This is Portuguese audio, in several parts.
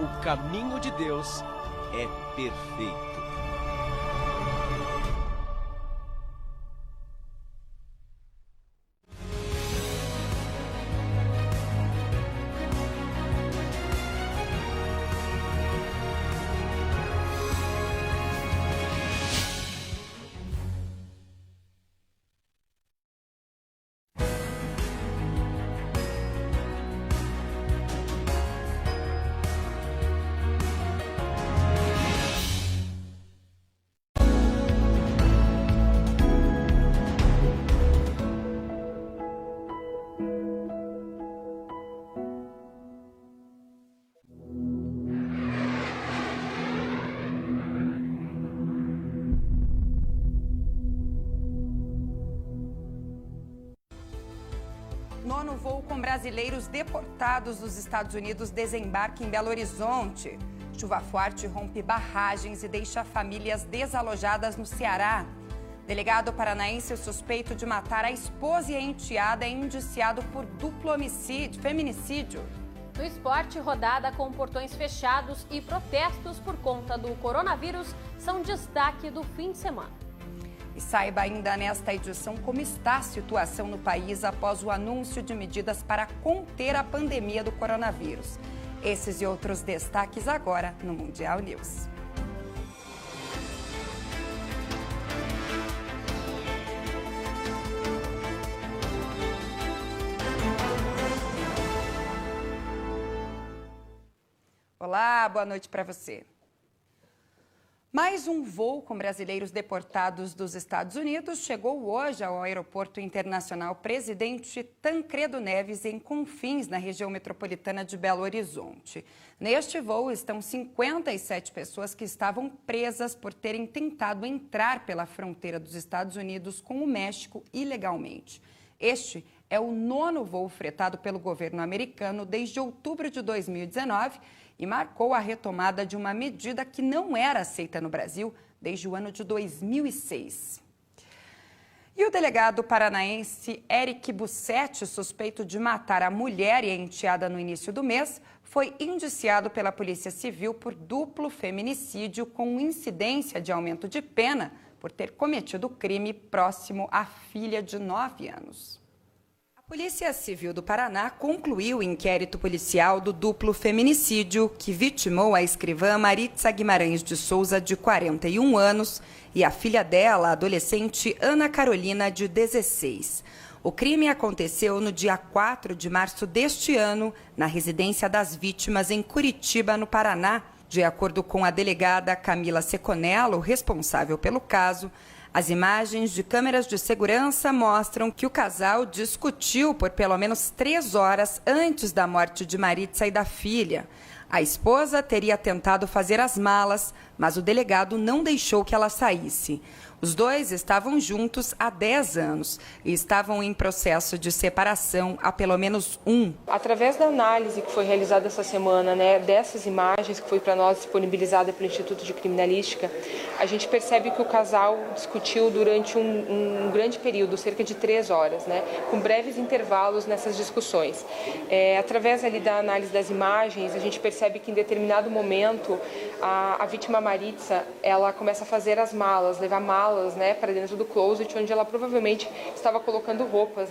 o caminho de Deus é perfeito. Nono voo com brasileiros deportados dos Estados Unidos desembarca em Belo Horizonte. Chuva forte rompe barragens e deixa famílias desalojadas no Ceará. Delegado paranaense suspeito de matar a esposa e a enteada é indiciado por duplo feminicídio. No esporte, rodada com portões fechados e protestos por conta do coronavírus são destaque do fim de semana. E saiba ainda nesta edição como está a situação no país após o anúncio de medidas para conter a pandemia do coronavírus. Esses e outros destaques agora no Mundial News. Olá, boa noite para você. Mais um voo com brasileiros deportados dos Estados Unidos chegou hoje ao Aeroporto Internacional Presidente Tancredo Neves, em Confins, na região metropolitana de Belo Horizonte. Neste voo estão 57 pessoas que estavam presas por terem tentado entrar pela fronteira dos Estados Unidos com o México ilegalmente. Este é o nono voo fretado pelo governo americano desde outubro de 2019 e marcou a retomada de uma medida que não era aceita no Brasil desde o ano de 2006. E o delegado paranaense Eric Bussetti, suspeito de matar a mulher e a enteada no início do mês, foi indiciado pela Polícia Civil por duplo feminicídio com incidência de aumento de pena por ter cometido o crime próximo à filha de 9 anos. A Polícia Civil do Paraná concluiu o inquérito policial do duplo feminicídio que vitimou a escrivã Maritza Guimarães de Souza, de 41 anos, e a filha dela, a adolescente Ana Carolina, de 16. O crime aconteceu no dia 4 de março deste ano, na residência das vítimas em Curitiba, no Paraná. De acordo com a delegada Camila Seconello, responsável pelo caso, as imagens de câmeras de segurança mostram que o casal discutiu por pelo menos 3 horas antes da morte de Maritza e da filha. A esposa teria tentado fazer as malas, mas o delegado não deixou que ela saísse. Os dois estavam juntos há 10 anos e estavam em processo de separação há pelo menos um. Através da análise que foi realizada essa semana, dessas imagens que foi para nós disponibilizada pelo Instituto de Criminalística, a gente percebe que o casal discutiu durante um grande período, cerca de 3 horas, com breves intervalos nessas discussões. Através ali da análise das imagens, a gente percebe que em determinado momento a vítima Maritza, ela começa a fazer as malas, levar malas para dentro do closet, onde ela provavelmente estava colocando roupas,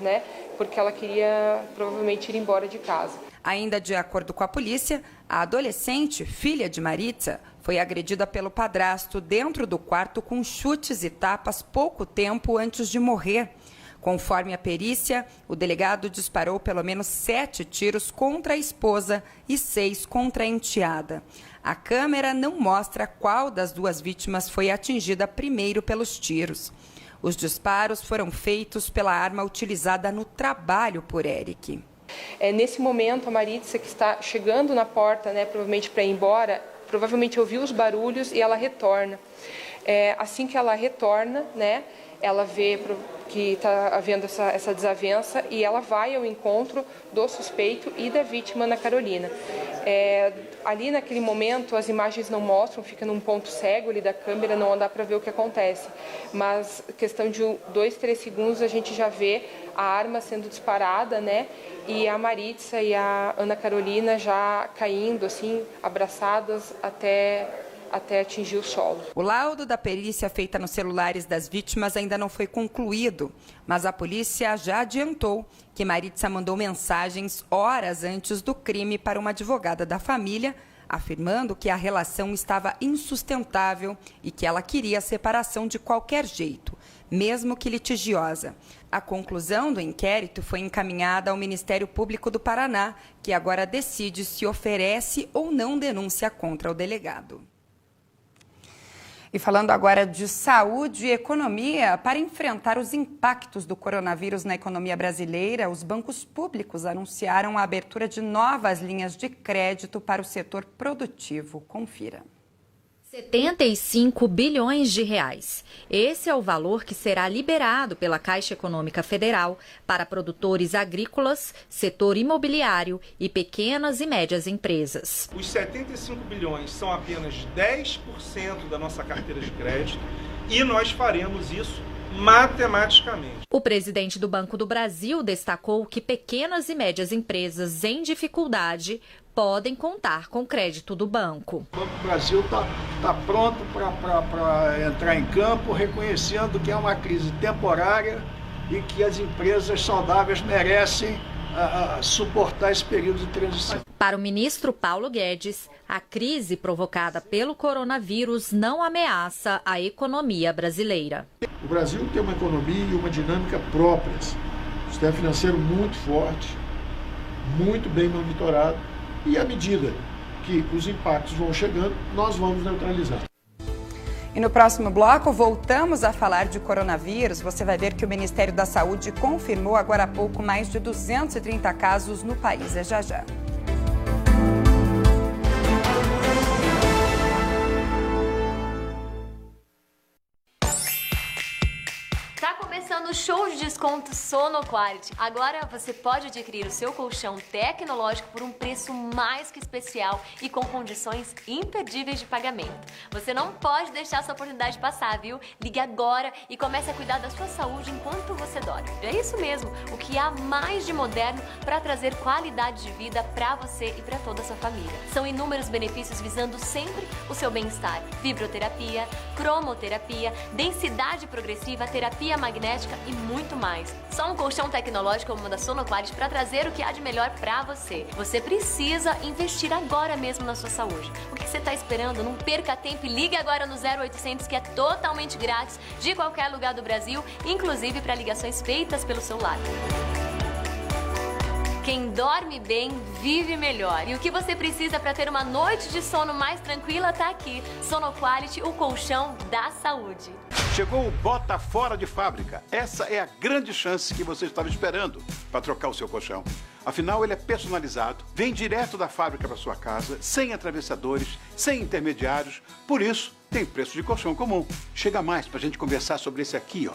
porque ela queria provavelmente ir embora de casa. Ainda de acordo com a polícia, a adolescente, filha de Maritza, foi agredida pelo padrasto dentro do quarto com chutes e tapas pouco tempo antes de morrer. Conforme a perícia, o delegado disparou pelo menos 7 tiros contra a esposa e 6 contra a enteada. A câmera não mostra qual das 2 vítimas foi atingida primeiro pelos tiros. Os disparos foram feitos pela arma utilizada no trabalho por Eric. Nesse momento, a Maritza, que está chegando na porta, provavelmente para ir embora, provavelmente ouviu os barulhos e ela retorna. Assim que ela retorna, ela vê que está havendo essa desavença e ela vai ao encontro do suspeito e da vítima, Ana Carolina. Ali naquele momento as imagens não mostram, fica num ponto cego ali da câmera, não dá para ver o que acontece. Mas questão de 2, 3 segundos a gente já vê a arma sendo disparada, né? E a Maritza e a Ana Carolina já caindo, assim, abraçadas até atingir o solo. O laudo da perícia feita nos celulares das vítimas ainda não foi concluído, mas a polícia já adiantou que Maritza mandou mensagens horas antes do crime para uma advogada da família, afirmando que a relação estava insustentável e que ela queria a separação de qualquer jeito, mesmo que litigiosa. A conclusão do inquérito foi encaminhada ao Ministério Público do Paraná, que agora decide se oferece ou não denúncia contra o delegado. E falando agora de saúde e economia, para enfrentar os impactos do coronavírus na economia brasileira, os bancos públicos anunciaram a abertura de novas linhas de crédito para o setor produtivo. Confira. 75 bilhões de reais. Esse é o valor que será liberado pela Caixa Econômica Federal para produtores agrícolas, setor imobiliário e pequenas e médias empresas. Os 75 bilhões são apenas 10% da nossa carteira de crédito e nós faremos isso matematicamente. O presidente do Banco do Brasil destacou que pequenas e médias empresas em dificuldade podem contar com crédito do banco. O Banco do Brasil está pronto para entrar em campo, reconhecendo que é uma crise temporária e que as empresas saudáveis merecem suportar esse período de transição. Para o ministro Paulo Guedes, a crise provocada pelo coronavírus não ameaça a economia brasileira. O Brasil tem uma economia e uma dinâmica próprias. O sistema financeiro muito forte, muito bem monitorado, e à medida que os impactos vão chegando, nós vamos neutralizar. E no próximo bloco, voltamos a falar de coronavírus. Você vai ver que o Ministério da Saúde confirmou agora há pouco mais de 230 casos no país. É já já. Começando o show de desconto Sono Quality. Agora você pode adquirir o seu colchão tecnológico por um preço mais que especial e com condições imperdíveis de pagamento. Você não pode deixar essa oportunidade passar, viu? Ligue agora e comece a cuidar da sua saúde enquanto você dorme. É isso mesmo, o que há mais de moderno para trazer qualidade de vida para você e para toda a sua família. São inúmeros benefícios visando sempre o seu bem-estar. Vibroterapia, cromoterapia, densidade progressiva, terapia magnética e muito mais. Só um colchão tecnológico como o da Sono Quality para trazer o que há de melhor para você. Você precisa investir agora mesmo na sua saúde. O que você está esperando? Não perca tempo e ligue agora no 0800, que é totalmente grátis, de qualquer lugar do Brasil, inclusive para ligações feitas pelo celular. Quem dorme bem, vive melhor. E o que você precisa para ter uma noite de sono mais tranquila está aqui. Sono Quality, o colchão da saúde. Chegou o Bota Fora de Fábrica. Essa é a grande chance que você estava esperando para trocar o seu colchão. Afinal, ele é personalizado, vem direto da fábrica para sua casa, sem atravessadores, sem intermediários. Por isso, tem preço de colchão comum. Chega mais para a gente conversar sobre esse aqui, ó.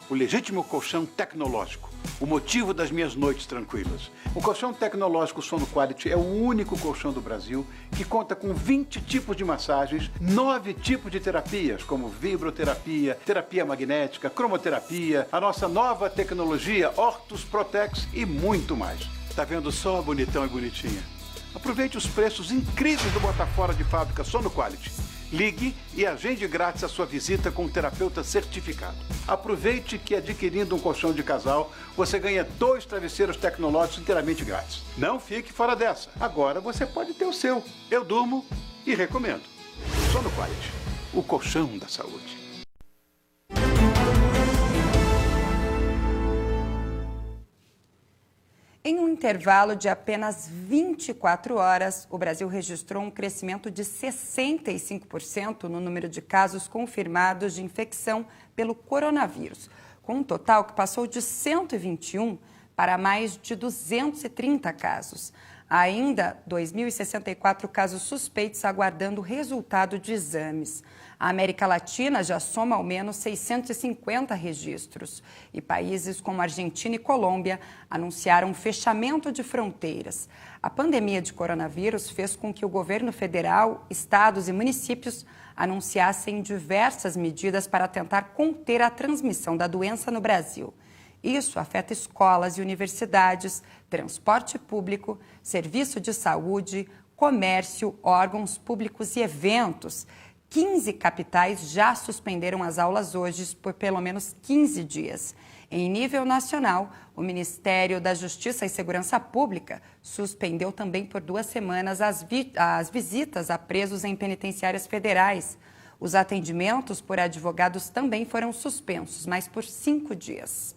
O legítimo colchão tecnológico, o motivo das minhas noites tranquilas. O colchão tecnológico Sono Quality é o único colchão do Brasil que conta com 20 tipos de massagens, 9 tipos de terapias, como vibroterapia, terapia magnética, cromoterapia, a nossa nova tecnologia Ortus Protex e muito mais. Tá vendo só, bonitão e bonitinha? Aproveite os preços incríveis do Bota Fora de Fábrica Sono Quality. Ligue e agende grátis a sua visita com um terapeuta certificado. Aproveite que adquirindo um colchão de casal, você ganha 2 travesseiros tecnológicos inteiramente grátis. Não fique fora dessa. Agora você pode ter o seu. Eu durmo e recomendo. Sono Quality, o colchão da saúde. Em um intervalo de apenas 24 horas, o Brasil registrou um crescimento de 65% no número de casos confirmados de infecção pelo coronavírus, com um total que passou de 121 para mais de 230 casos. Há ainda 2.064 casos suspeitos aguardando o resultado de exames. A América Latina já soma ao menos 650 registros. E países como Argentina e Colômbia anunciaram fechamento de fronteiras. A pandemia de coronavírus fez com que o governo federal, estados e municípios anunciassem diversas medidas para tentar conter a transmissão da doença no Brasil. Isso afeta escolas e universidades, transporte público, serviço de saúde, comércio, órgãos públicos e eventos. 15 capitais já suspenderam as aulas hoje por pelo menos 15 dias. Em nível nacional, o Ministério da Justiça e Segurança Pública suspendeu também por 2 semanas as visitas a presos em penitenciárias federais. Os atendimentos por advogados também foram suspensos, mas por 5 dias.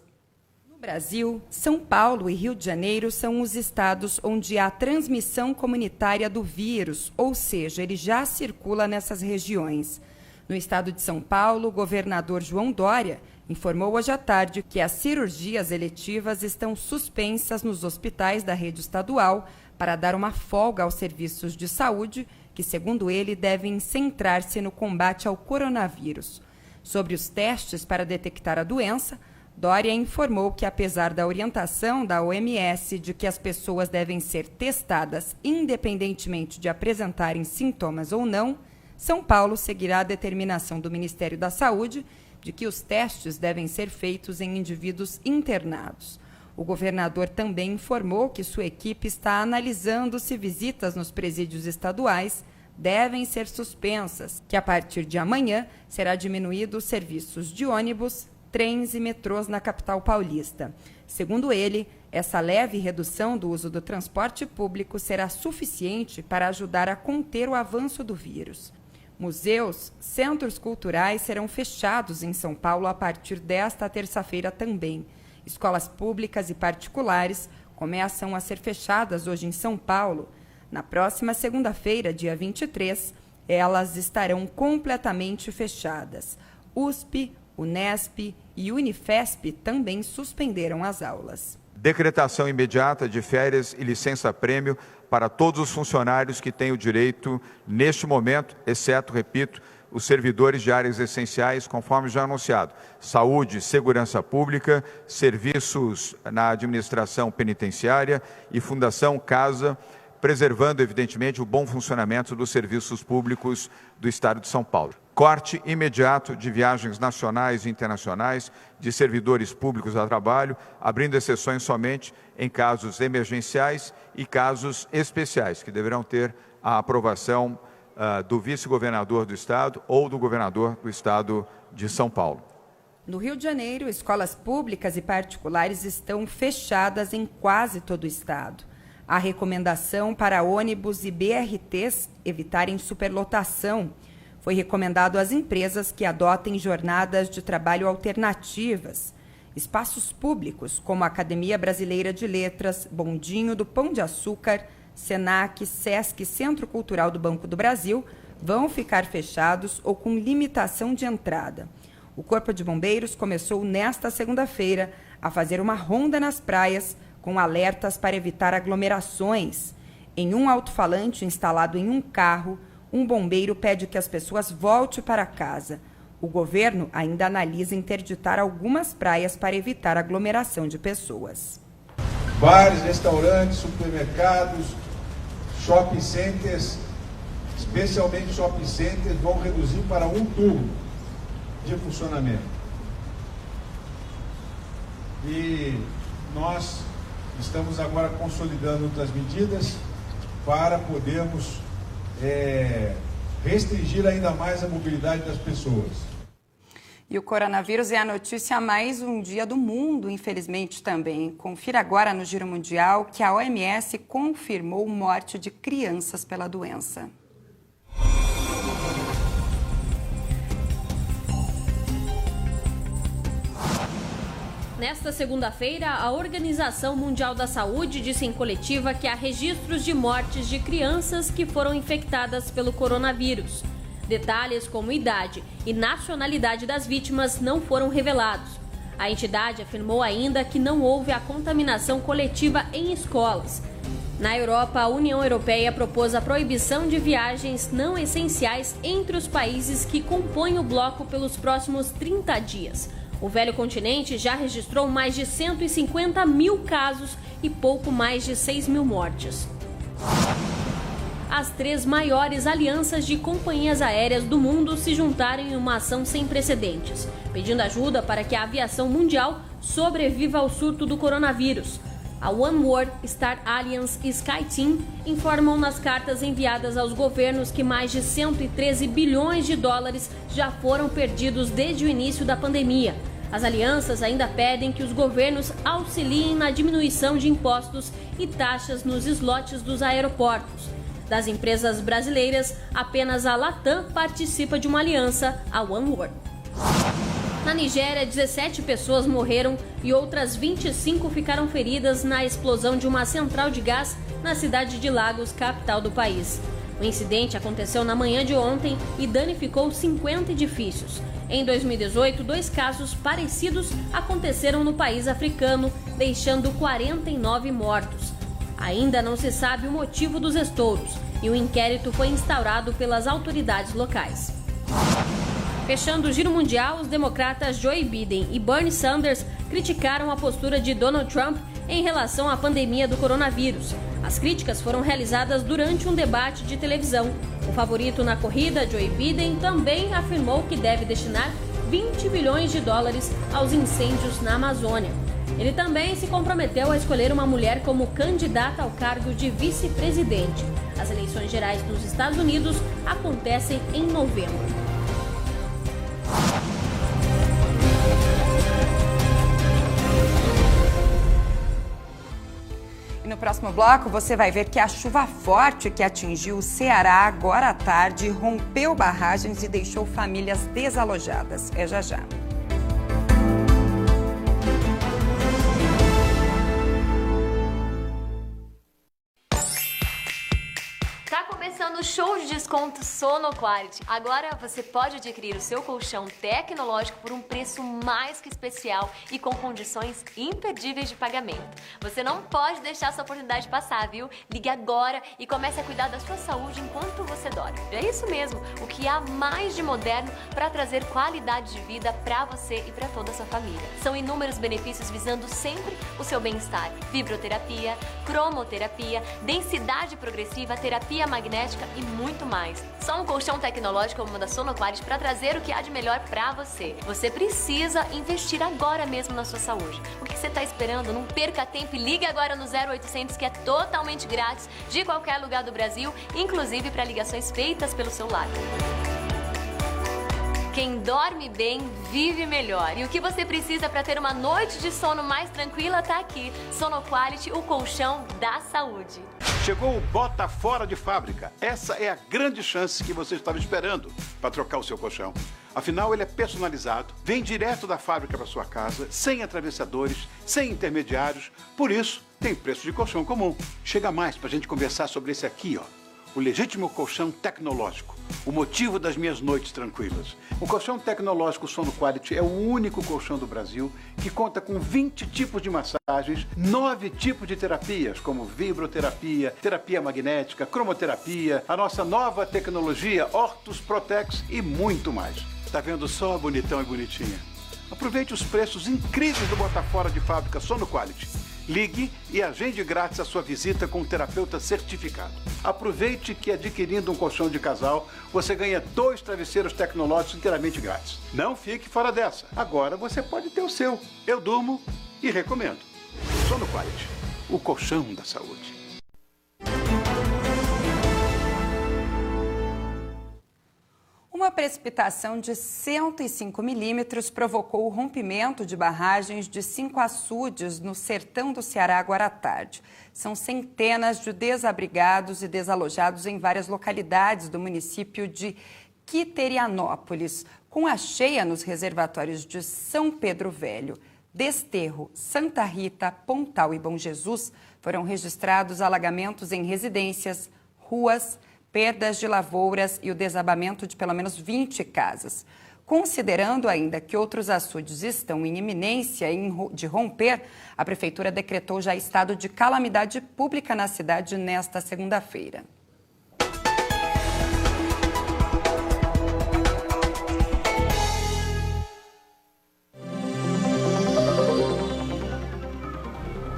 No Brasil, São Paulo e Rio de Janeiro são os estados onde há transmissão comunitária do vírus, ou seja, ele já circula nessas regiões. No estado de São Paulo, o governador João Dória informou hoje à tarde que as cirurgias eletivas estão suspensas nos hospitais da rede estadual para dar uma folga aos serviços de saúde, que, segundo ele, devem centrar-se no combate ao coronavírus. Sobre os testes para detectar a doença, Dória informou que, apesar da orientação da OMS de que as pessoas devem ser testadas independentemente de apresentarem sintomas ou não, São Paulo seguirá a determinação do Ministério da Saúde de que os testes devem ser feitos em indivíduos internados. O governador também informou que sua equipe está analisando se visitas nos presídios estaduais devem ser suspensas, que a partir de amanhã será diminuído os serviços de ônibus, trens e metrôs na capital paulista. Segundo ele, essa leve redução do uso do transporte público será suficiente para ajudar a conter o avanço do vírus. Museus, centros culturais serão fechados em São Paulo a partir desta terça-feira também. Escolas públicas e particulares começam a ser fechadas hoje em São Paulo. Na próxima segunda-feira, dia 23, elas estarão completamente fechadas. USP, Unesp e Unifesp também suspenderam as aulas. Decretação imediata de férias e licença-prêmio para todos os funcionários que têm o direito, neste momento, exceto, repito, os servidores de áreas essenciais, conforme já anunciado, saúde, segurança pública, serviços na administração penitenciária e Fundação Casa, preservando, evidentemente, o bom funcionamento dos serviços públicos do Estado de São Paulo. Corte imediato de viagens nacionais e internacionais de servidores públicos a trabalho, abrindo exceções somente em casos emergenciais e casos especiais, que deverão ter a aprovação do vice-governador do Estado ou do governador do Estado de São Paulo. No Rio de Janeiro, escolas públicas e particulares estão fechadas em quase todo o Estado. Há recomendação para ônibus e BRTs evitarem superlotação. Foi recomendado às empresas que adotem jornadas de trabalho alternativas. Espaços públicos, como a Academia Brasileira de Letras, Bondinho do Pão de Açúcar, Senac, Sesc e Centro Cultural do Banco do Brasil, vão ficar fechados ou com limitação de entrada. O Corpo de Bombeiros começou nesta segunda-feira a fazer uma ronda nas praias com alertas para evitar aglomerações. Em um alto-falante instalado em um carro, um bombeiro pede que as pessoas voltem para casa. O governo ainda analisa interditar algumas praias para evitar aglomeração de pessoas. Bares, restaurantes, supermercados, shopping centers, especialmente shopping centers, vão reduzir para 1 turno de funcionamento. E nós estamos agora consolidando outras medidas para podermos restringir ainda mais a mobilidade das pessoas. E o coronavírus é a notícia há mais um dia do mundo, infelizmente também. Confira agora no Giro Mundial que a OMS confirmou morte de crianças pela doença. Nesta segunda-feira, a Organização Mundial da Saúde disse em coletiva que há registros de mortes de crianças que foram infectadas pelo coronavírus. Detalhes como idade e nacionalidade das vítimas não foram revelados. A entidade afirmou ainda que não houve a contaminação coletiva em escolas. Na Europa, a União Europeia propôs a proibição de viagens não essenciais entre os países que compõem o bloco pelos próximos 30 dias. O velho continente já registrou mais de 150 mil casos e pouco mais de 6 mil mortes. As 3 maiores alianças de companhias aéreas do mundo se juntaram em uma ação sem precedentes, pedindo ajuda para que a aviação mundial sobreviva ao surto do coronavírus. A Oneworld, Star Alliance e SkyTeam informam nas cartas enviadas aos governos que mais de 113 bilhões de dólares já foram perdidos desde o início da pandemia. As alianças ainda pedem que os governos auxiliem na diminuição de impostos e taxas nos slots dos aeroportos. Das empresas brasileiras, apenas a Latam participa de uma aliança, a Oneworld. Na Nigéria, 17 pessoas morreram e outras 25 ficaram feridas na explosão de uma central de gás na cidade de Lagos, capital do país. O incidente aconteceu na manhã de ontem e danificou 50 edifícios. Em 2018, 2 casos parecidos aconteceram no país africano, deixando 49 mortos. Ainda não se sabe o motivo dos estouros e o inquérito foi instaurado pelas autoridades locais. Fechando o giro mundial, os democratas Joe Biden e Bernie Sanders criticaram a postura de Donald Trump em relação à pandemia do coronavírus. As críticas foram realizadas durante um debate de televisão. O favorito na corrida, Joe Biden, também afirmou que deve destinar 20 bilhões de dólares aos incêndios na Amazônia. Ele também se comprometeu a escolher uma mulher como candidata ao cargo de vice-presidente. As eleições gerais dos Estados Unidos acontecem em novembro. E no próximo bloco você vai ver que a chuva forte que atingiu o Ceará agora à tarde rompeu barragens e deixou famílias desalojadas. É já já. No show de desconto Sono Quality. Agora você pode adquirir o seu colchão tecnológico por um preço mais que especial e com condições imperdíveis de pagamento. Você não pode deixar essa oportunidade passar, viu? Ligue agora e comece a cuidar da sua saúde enquanto você dorme. É isso mesmo, o que há mais de moderno para trazer qualidade de vida para você e para toda a sua família. São inúmeros benefícios visando sempre o seu bem-estar. Vibroterapia, cromoterapia, densidade progressiva, terapia magnética e muito mais. Só um colchão tecnológico como o da Sono Quality para trazer o que há de melhor para você. Você precisa investir agora mesmo na sua saúde. O que você está esperando? Não perca tempo e ligue agora no 0800 que é totalmente grátis de qualquer lugar do Brasil, inclusive para ligações feitas pelo celular. Quem dorme bem, vive melhor. E o que você precisa para ter uma noite de sono mais tranquila tá aqui. Sono Quality, o colchão da saúde. Chegou o Bota Fora de Fábrica. Essa é a grande chance que você estava esperando para trocar o seu colchão. Afinal, ele é personalizado, vem direto da fábrica para sua casa, sem atravessadores, sem intermediários. Por isso, tem preço de colchão comum. Chega mais para a gente conversar sobre esse aqui, ó. O legítimo colchão tecnológico, o motivo das minhas noites tranquilas. O colchão tecnológico Sono Quality é o único colchão do Brasil que conta com 20 tipos de massagens, 9 tipos de terapias, como vibroterapia, terapia magnética, cromoterapia, a nossa nova tecnologia Ortus Protex e muito mais. Tá vendo só, bonitão e bonitinha? Aproveite os preços incríveis do Bota Fora de Fábrica Sono Quality. Ligue e agende grátis a sua visita com um terapeuta certificado. Aproveite que adquirindo um colchão de casal, você ganha 2 travesseiros tecnológicos inteiramente grátis. Não fique fora dessa. Agora você pode ter o seu. Eu durmo e recomendo. Sono Quality, o colchão da saúde. Uma precipitação de 105 milímetros provocou o rompimento de barragens de 5 açudes no sertão do Ceará agora à tarde. São centenas de desabrigados e desalojados em várias localidades do município de Quiterianópolis, com a cheia nos reservatórios de São Pedro Velho, Desterro, Santa Rita, Pontal e Bom Jesus. Foram registrados alagamentos em residências, ruas, perdas de lavouras e o desabamento de pelo menos 20 casas. Considerando ainda que outros açudes estão em iminência de romper, a Prefeitura decretou já estado de calamidade pública na cidade nesta segunda-feira.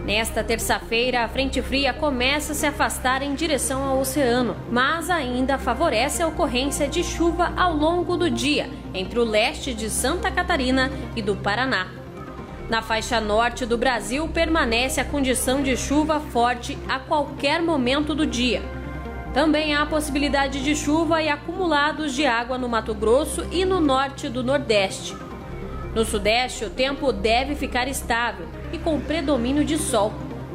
Nesta terça-feira, a frente fria começa a se afastar em direção ao oceano, mas ainda favorece a ocorrência de chuva ao longo do dia, entre o leste de Santa Catarina e do Paraná. Na faixa norte do Brasil, permanece a condição de chuva forte a qualquer momento do dia. Também há a possibilidade de chuva e acumulados de água no Mato Grosso e no norte do Nordeste. No Sudeste, o tempo deve ficar estável e com predomínio de sol.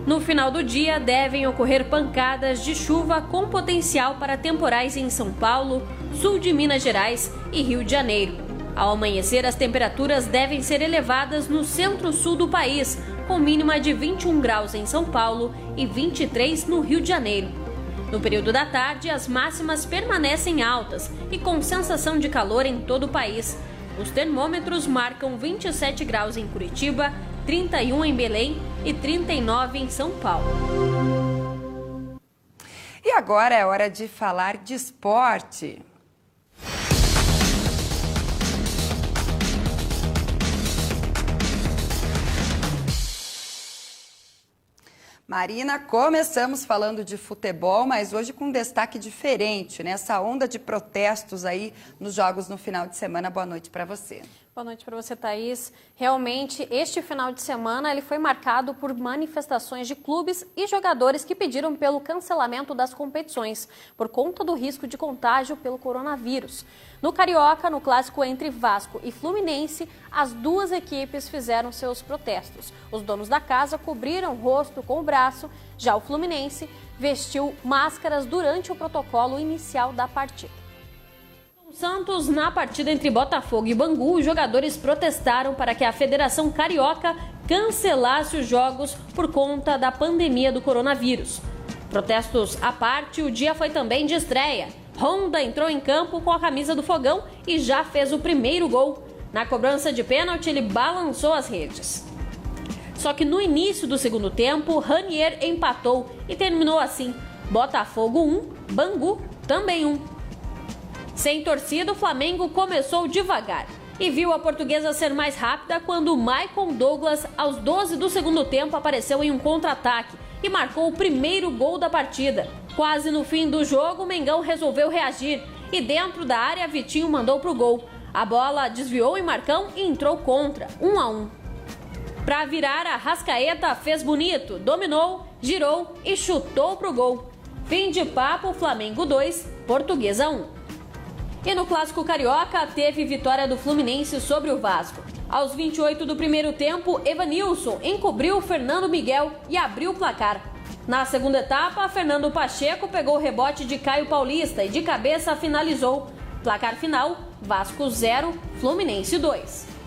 No final do dia, devem ocorrer pancadas de chuva com potencial para temporais em São Paulo, sul de Minas Gerais e Rio de Janeiro. Ao amanhecer, as temperaturas devem ser elevadas no centro-sul do país, com mínima de 21 graus em São Paulo e 23 no Rio de Janeiro. No período da tarde, as máximas permanecem altas e com sensação de calor em todo o país. Os termômetros marcam 27 graus em Curitiba, 31 em Belém e 39 em São Paulo. E agora é hora de falar de esporte. Marina, começamos falando de futebol, mas hoje com um destaque diferente, né? Essa onda de protestos aí nos jogos no final de semana. Boa noite para você. Boa noite para você, Thaís. Realmente, este final de semana ele foi marcado por manifestações de clubes e jogadores que pediram pelo cancelamento das competições, por conta do risco de contágio pelo coronavírus. No Carioca, no clássico entre Vasco e Fluminense, as duas equipes fizeram seus protestos. Os donos da casa cobriram o rosto com o braço, já o Fluminense vestiu máscaras durante o protocolo inicial da partida. Santos, na partida entre Botafogo e Bangu, os jogadores protestaram para que a Federação Carioca cancelasse os jogos por conta da pandemia do coronavírus. Protestos à parte, o dia foi também de estreia. Honda entrou em campo com a camisa do Fogão e já fez o primeiro gol. Na cobrança de pênalti, ele balançou as redes. Só que no início do segundo tempo, Ranier empatou e terminou assim: Botafogo 1, Bangu também 1. Sem torcida, o Flamengo começou devagar e viu a Portuguesa ser mais rápida quando o Maicon Douglas, aos 12 do segundo tempo, apareceu em um contra-ataque e marcou o primeiro gol da partida. Quase no fim do jogo, o Mengão resolveu reagir e dentro da área, Vitinho mandou pro gol. A bola desviou em Marcão e entrou contra, 1-1. Para virar, a Arrascaeta fez bonito, dominou, girou e chutou pro gol. Fim de papo, Flamengo 2, Portuguesa 1. E no Clássico Carioca, teve vitória do Fluminense sobre o Vasco. Aos 28 do primeiro tempo, Evanilson encobriu Fernando Miguel e abriu o placar. Na segunda etapa, Fernando Pacheco pegou o rebote de Caio Paulista e de cabeça finalizou. Placar final, Vasco 0, Fluminense 2.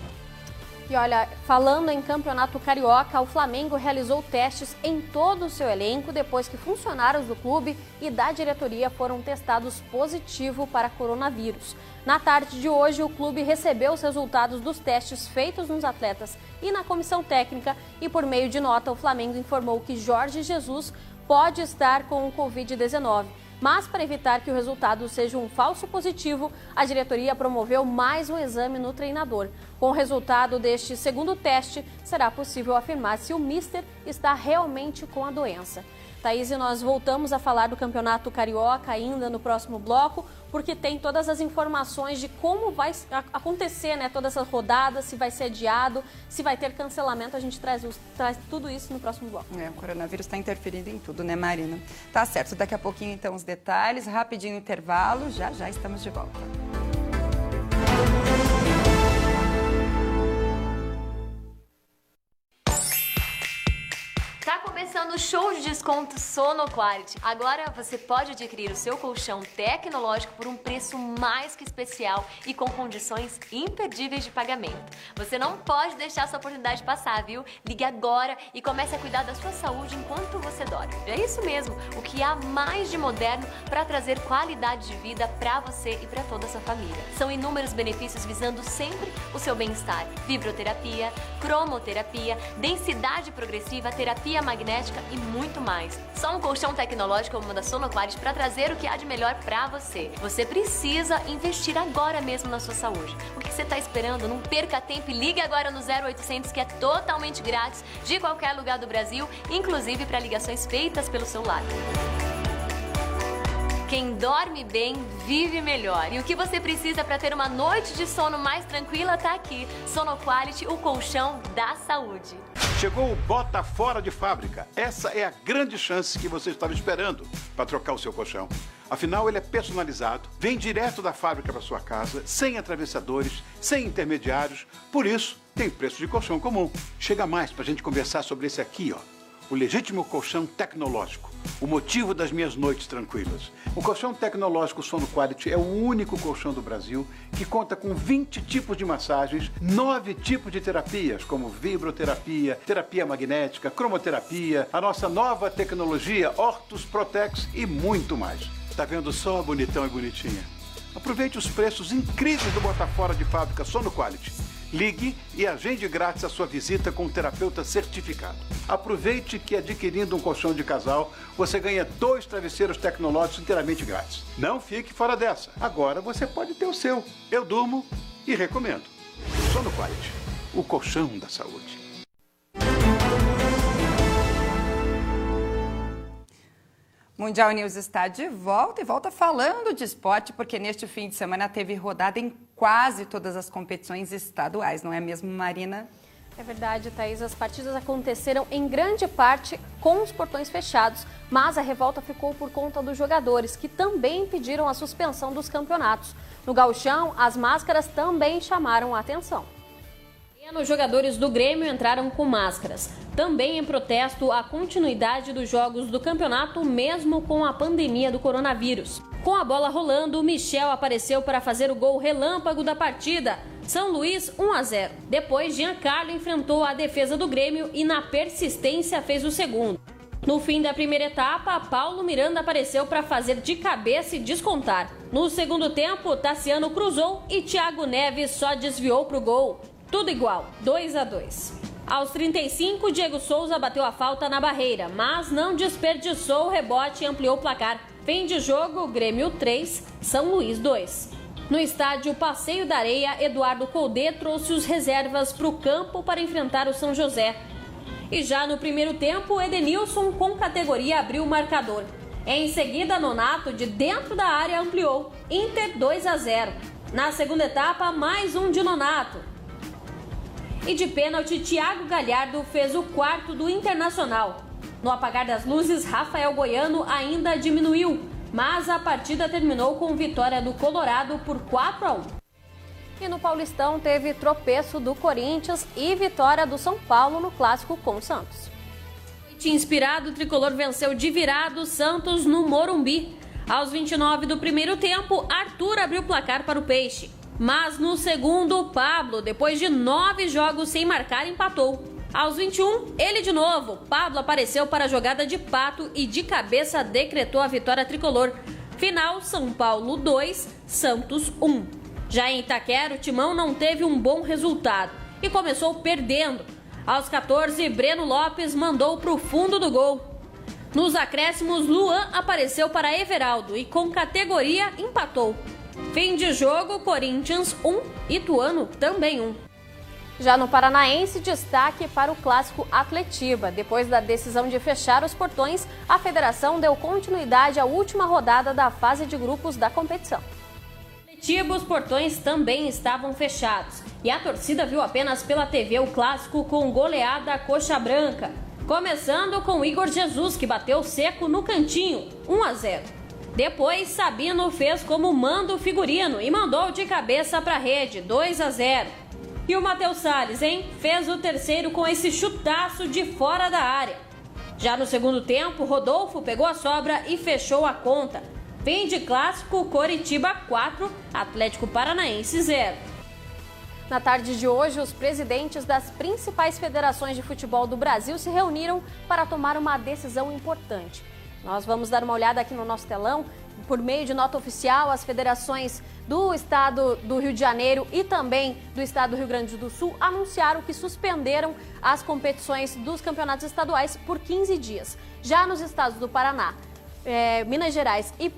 E olha, falando em Campeonato Carioca, o Flamengo realizou testes em todo o seu elenco depois que funcionários do clube e da diretoria foram testados positivo para coronavírus. Na tarde de hoje, o clube recebeu os resultados dos testes feitos nos atletas e na comissão técnica e, por meio de nota, o Flamengo informou que Jorge Jesus pode estar com o Covid-19. Mas, para evitar que o resultado seja um falso positivo, a diretoria promoveu mais um exame no treinador. Com o resultado deste segundo teste, será possível afirmar se o Mister está realmente com a doença. Thaís, e nós voltamos a falar do Campeonato Carioca ainda no próximo bloco, porque tem todas as informações de como vai acontecer, né, todas essas rodadas, se vai ser adiado, se vai ter cancelamento. A gente traz tudo isso no próximo bloco. O coronavírus está interferindo em tudo, né, Marina? Tá certo, daqui a pouquinho então os detalhes, rapidinho intervalo, já estamos de volta. Tá começando o show de desconto Sono Quality. Agora você pode adquirir o seu colchão tecnológico por um preço mais que especial e com condições imperdíveis de pagamento. Você não pode deixar essa oportunidade passar, viu? Ligue agora e comece a cuidar da sua saúde enquanto você dorme. É isso mesmo, o que há mais de moderno para trazer qualidade de vida para você e para toda a sua família. São inúmeros benefícios visando sempre o seu bem-estar. Vibroterapia, cromoterapia, densidade progressiva, terapia magnética e muito mais. Só um colchão tecnológico como o da Sono Quality para trazer o que há de melhor para você. Você precisa investir agora mesmo na sua saúde. O que você está esperando? Não perca tempo e ligue agora no 0800, que é totalmente grátis, de qualquer lugar do Brasil, inclusive para ligações feitas pelo celular. Quem dorme bem, vive melhor. E o que você precisa para ter uma noite de sono mais tranquila está aqui. Sono Quality, o colchão da saúde. Chegou o Bota Fora de Fábrica. Essa é a grande chance que você estava esperando para trocar o seu colchão. Afinal, ele é personalizado, vem direto da fábrica para sua casa, sem atravessadores, sem intermediários. Por isso, tem preço de colchão comum. Chega mais para a gente conversar sobre esse aqui, ó. O legítimo colchão tecnológico, o motivo das minhas noites tranquilas. O colchão tecnológico Sono Quality é o único colchão do Brasil que conta com 20 tipos de massagens, 9 tipos de terapias, como vibroterapia, terapia magnética, cromoterapia, a nossa nova tecnologia Ortus Protex e muito mais. Tá vendo só, bonitão e bonitinha? Aproveite os preços incríveis do Bota Fora de Fábrica Sono Quality. Ligue e agende grátis a sua visita com um terapeuta certificado. Aproveite que adquirindo um colchão de casal, você ganha 2 travesseiros tecnológicos inteiramente grátis. Não fique fora dessa. Agora você pode ter o seu. Eu durmo e recomendo. Sono Quality, o colchão da saúde. Mundial News está de volta e volta falando de esporte, porque neste fim de semana teve rodada em quase todas as competições estaduais, não é mesmo, Marina? É verdade, Thaís. As partidas aconteceram em grande parte com os portões fechados, mas a revolta ficou por conta dos jogadores, que também pediram a suspensão dos campeonatos. No gauchão, as máscaras também chamaram a atenção. Os jogadores do Grêmio entraram com máscaras, também em protesto à continuidade dos jogos do campeonato, mesmo com a pandemia do coronavírus. Com a bola rolando, Michel apareceu para fazer o gol relâmpago da partida. São Luís 1-0. Depois, Giancarlo enfrentou a defesa do Grêmio e na persistência fez o segundo. No fim da primeira etapa, Paulo Miranda apareceu para fazer de cabeça e descontar. No segundo tempo, Tassiano cruzou e Thiago Neves só desviou para o gol. Tudo igual, 2-2. Aos 35, Diego Souza bateu a falta na barreira, mas não desperdiçou o rebote e ampliou o placar. Fim de jogo, Grêmio 3, São Luís 2. No estádio Passeio da Areia, Eduardo Coudet trouxe os reservas para o campo para enfrentar o São José. E já no primeiro tempo, Edenilson com categoria abriu o marcador. Em seguida, Nonato, de dentro da área, ampliou. Inter 2-0. Na segunda etapa, mais um de Nonato. E de pênalti, Thiago Galhardo fez o quarto do Internacional. No apagar das luzes, Rafael Goiano ainda diminuiu, mas a partida terminou com vitória do Colorado por 4-1. E no Paulistão teve tropeço do Corinthians e vitória do São Paulo no clássico com o Santos. Inspirado, o tricolor venceu de virada o Santos no Morumbi. Aos 29 do primeiro tempo, Arthur abriu o placar para o Peixe. Mas no segundo, Pablo, depois de 9 jogos sem marcar, empatou. Aos 21, ele de novo. Pablo apareceu para a jogada de pato e de cabeça decretou a vitória tricolor. Final, São Paulo 2, Santos 1. Já em Itaquera, o Timão não teve um bom resultado e começou perdendo. Aos 14, Breno Lopes mandou para o fundo do gol. Nos acréscimos, Luan apareceu para Everaldo e com categoria empatou. Fim de jogo, Corinthians 1, Ituano também 1. Já no Paranaense, destaque para o clássico Atletiba. Depois da decisão de fechar os portões, a federação deu continuidade à última rodada da fase de grupos da competição. Atletiba, os portões também estavam fechados e a torcida viu apenas pela TV o clássico com goleada coxa branca. Começando com Igor Jesus, que bateu seco no cantinho, 1-0. Depois, Sabino fez como manda o figurino e mandou de cabeça para a rede, 2-0. E o Matheus Salles, fez o terceiro com esse chutaço de fora da área. Já no segundo tempo, Rodolfo pegou a sobra e fechou a conta. Fim de clássico, Coritiba 4, Atlético Paranaense 0. Na tarde de hoje, os presidentes das principais federações de futebol do Brasil se reuniram para tomar uma decisão importante. Nós vamos dar uma olhada aqui no nosso telão. Por meio de nota oficial, as federações do estado do Rio de Janeiro e também do estado do Rio Grande do Sul anunciaram que suspenderam as competições dos campeonatos estaduais por 15 dias. Já nos estados do Paraná, Minas Gerais e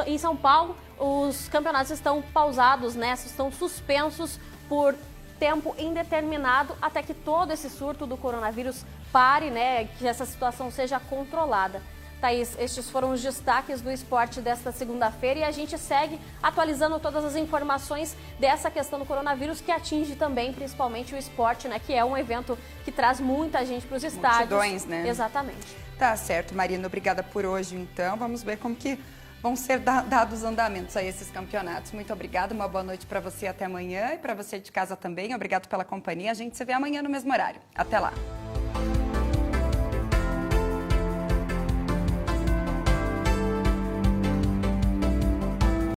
em São Paulo, os campeonatos estão pausados, né? Estão suspensos por tempo indeterminado até que todo esse surto do coronavírus pare, né? Que essa situação seja controlada. Thaís, estes foram os destaques do esporte desta segunda-feira e a gente segue atualizando todas as informações dessa questão do coronavírus que atinge também, principalmente, o esporte, né? Que é um evento que traz muita gente para os estádios. Multidões, né? Exatamente. Tá certo, Marina. Obrigada por hoje, então. Vamos ver como que vão ser dados andamentos a esses campeonatos. Muito obrigada, uma boa noite para você até amanhã e para você de casa também. Obrigado pela companhia. A gente se vê amanhã no mesmo horário. Até lá.